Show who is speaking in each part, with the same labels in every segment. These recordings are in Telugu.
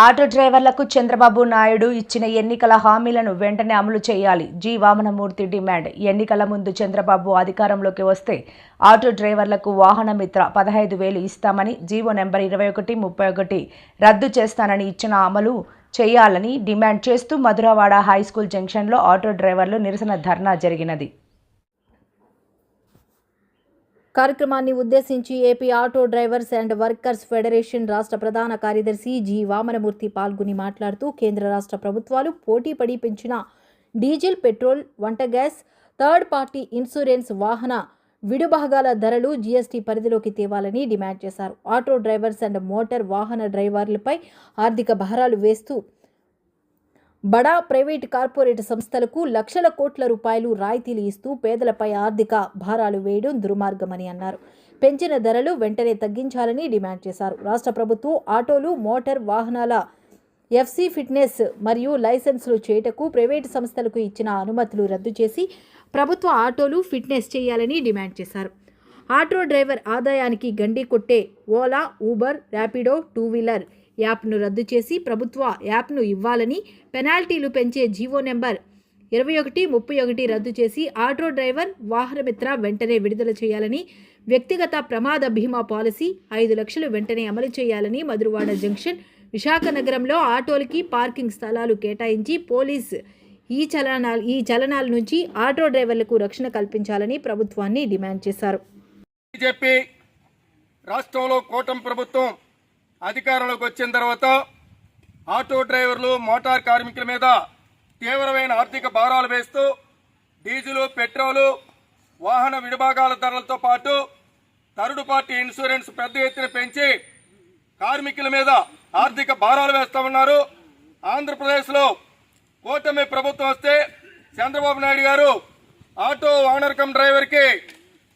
Speaker 1: ఆటో డ్రైవర్లకు చంద్రబాబు నాయుడు ఇచ్చిన ఎన్నికల హామీలను వెంటనే అమలు చేయాలి. జి. వామనమూర్తి డిమాండ్. ఎన్నికల ముందు చంద్రబాబు అధికారంలోకి వస్తే ఆటో డ్రైవర్లకు వాహన మిత్ర 15,000 ఇస్తామని, జీవో నెంబర్ 2131 రద్దు చేస్తానని ఇచ్చిన అమలు చేయాలని డిమాండ్ చేస్తూ మధురవాడ హైస్కూల్ జంక్షన్లో ఆటో డ్రైవర్లు నిరసన ధర్నా జరిగినది.
Speaker 2: కార్యక్రమాన్ని ఉద్దేశించి AP auto drivers and workers federation రాష్ట్ర ప్రధాన కార్యదర్శి జి. వామనమూర్తి పాల్గొని మాట్లాడుతూ కేంద్ర రాష్ట్ర ప్రభుత్వాలు పోటీపడి పెంచిన డీజిల్, పెట్రోల్, వంట గ్యాస్, థర్డ్ పార్టీ ఇన్సూరెన్స్, వాహన విడుభాగాల ధరలు జీఎస్టీ పరిధిలోకి తేవాలని డిమాండ్ చేశారు. ఆటో డ్రైవర్స్ అండ్ మోటార్ వాహన డ్రైవర్లపై ఆర్థిక భారాలు వేస్తూ బడా ప్రైవేట్ కార్పొరేట్ సంస్థలకు లక్షల కోట్ల రూపాయలు రాయితీలు ఇస్తూ పేదలపై ఆర్థిక భారాలు వేయడం దుర్మార్గమని అన్నారు. పెంచిన ధరలు వెంటనే తగ్గించాలని డిమాండ్ చేశారు. రాష్ట్ర ప్రభుత్వం ఆటోలు, మోటార్ వాహనాల ఎఫ్సి ఫిట్నెస్ మరియు లైసెన్సులు చేయుటకు ప్రైవేటు సంస్థలకు ఇచ్చిన అనుమతులు రద్దు చేసి ప్రభుత్వ ఆటోలు ఫిట్నెస్ చేయాలని డిమాండ్ చేశారు. ఆటో డ్రైవర్ ఆదాయానికి గండి కొట్టే Ola, Uber, Rapido, two wheeler యాప్ను రద్దు చేసి ప్రభుత్వ యాప్ను ఇవ్వాలని, పెనాల్టీలు పెంచే జీవో నెంబర్ 2131 రద్దు చేసి ఆటో డ్రైవర్ వాహనమిత్ర వెంటనే విడుదల చేయాలని, వ్యక్తిగత ప్రమాద బీమా పాలసీ 5 లక్షలు వెంటనే అమలు చేయాలని, మధురవాడ జంక్షన్, విశాఖ నగరంలో ఆటోలకి పార్కింగ్ స్థలాలు కేటాయించి పోలీస్ ఈ చలనాల నుంచి ఆటో డ్రైవర్లకు రక్షణ కల్పించాలని ప్రభుత్వాన్ని డిమాండ్ చేశారు.
Speaker 3: బీజేపీ రాష్ట్రంలో కూటమి ప్రభుత్వం అధికారంలోకి వచ్చిన తర్వాత ఆటో డ్రైవర్లు, మోటార్ కార్మికుల మీద తీవ్రమైన ఆర్థిక భారాలు వేస్తూ డీజిల్, పెట్రోలు, వాహన విడిభాగాల ధరలతో పాటు థర్డ్ పార్టీ ఇన్సూరెన్స్ పెద్ద ఎత్తున పెంచి కార్మికుల మీద ఆర్థిక భారాలు వేస్తా ఉన్నారు. ఆంధ్రప్రదేశ్లో కూటమి ప్రభుత్వం వస్తే చంద్రబాబు నాయుడు గారు ఆటో ఓనర్ కమ్ డ్రైవర్కి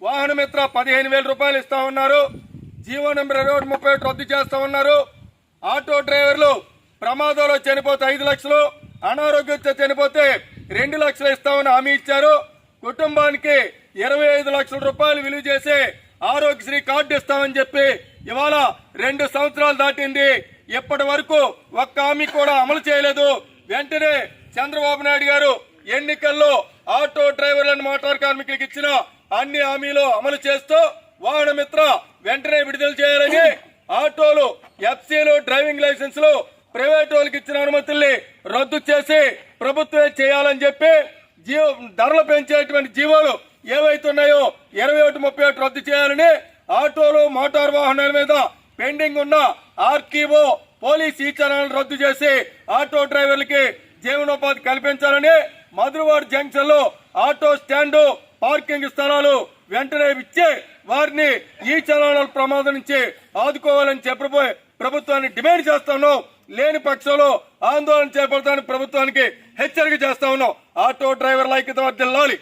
Speaker 3: వాహన మిత్ర 15,000 రూపాయలు ఇస్తా ఉన్నారు. జీవో నెంబర్ 2131 రద్దు చేస్తా ఉన్నారు. ఆటో డ్రైవర్లు ప్రమాదంలో చనిపోతే 5 లక్షలు, అనారోగ్యంతో చనిపోతే 2 లక్షలు ఇస్తామని హామీ ఇచ్చారు. కుటుంబానికి 25 లక్షల రూపాయలు విలువ చేసే ఆరోగ్యశ్రీ కార్డు ఇస్తామని చెప్పి ఇవాళ 2 సంవత్సరాలు దాటింది. ఇప్పటి వరకు ఒక్క హామీ కూడా అమలు చేయలేదు. వెంటనే చంద్రబాబు నాయుడు గారు ఎన్నికల్లో ఆటో డ్రైవర్లను, మోటార్ కార్మికులకు ఇచ్చిన అన్ని హామీలు అమలు చేస్తూ వాహన మిత్ర వెంటనే విడుదల చేయాలని, ఆటోలు, ఎఫ్సీలు, డ్రైవింగ్ లైసెన్సులు ప్రైవేట్ వాళ్ళకి ఇచ్చిన అనుమతుల్ని రద్దు చేసి ప్రభుత్వమే చేయాలని చెప్పి ధరలు పెంచేటువంటి జీవోలు ఏవైతున్నాయో 2131 రద్దు చేయాలని, ఆటోలు, మోటార్ వాహనాల మీద పెండింగ్ ఉన్న ఆర్టీఓ, పోలీస్ ఈ చలాలను రద్దు చేసి ఆటో డ్రైవర్లకి జీవనోపాధి కల్పించాలని, మధురవాడ జంక్షన్ లో ఆటో స్టాండు, పార్కింగ్ స్థలాలు వెంటనే ఇచ్చి వారిని ఈ చలానాల ప్రమాదం నుంచి ఆదుకోవాలని చెప్పబోయే ప్రభుత్వాన్ని డిమాండ్ చేస్తా ఉన్నాం. లేని పక్షంలో ఆందోళన చేపడతానికి ప్రభుత్వానికి హెచ్చరిక చేస్తా ఉన్నాం. ఆటో డ్రైవర్ల ఐక్యత వర్ధిల్లాలి,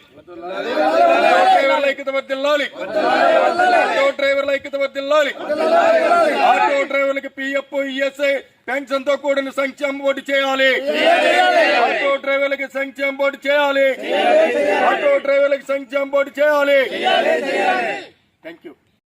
Speaker 3: ఆటో డ్రైవర్ల ఐక్యత వర్ధిల్లాలి. ఆటో డ్రైవర్లకి పిఎఫ్, ఈఎస్ఐ, పెన్షన్ తో కూడిన సంక్షేమ బోర్డు చేయాలి. ఆటో డ్రైవర్లకి సంక్షేమ బోర్డు చేయాలి. ఆటో డ్రైవర్లకి సంక్షేమ బోర్డు చేయాలి. Thank you.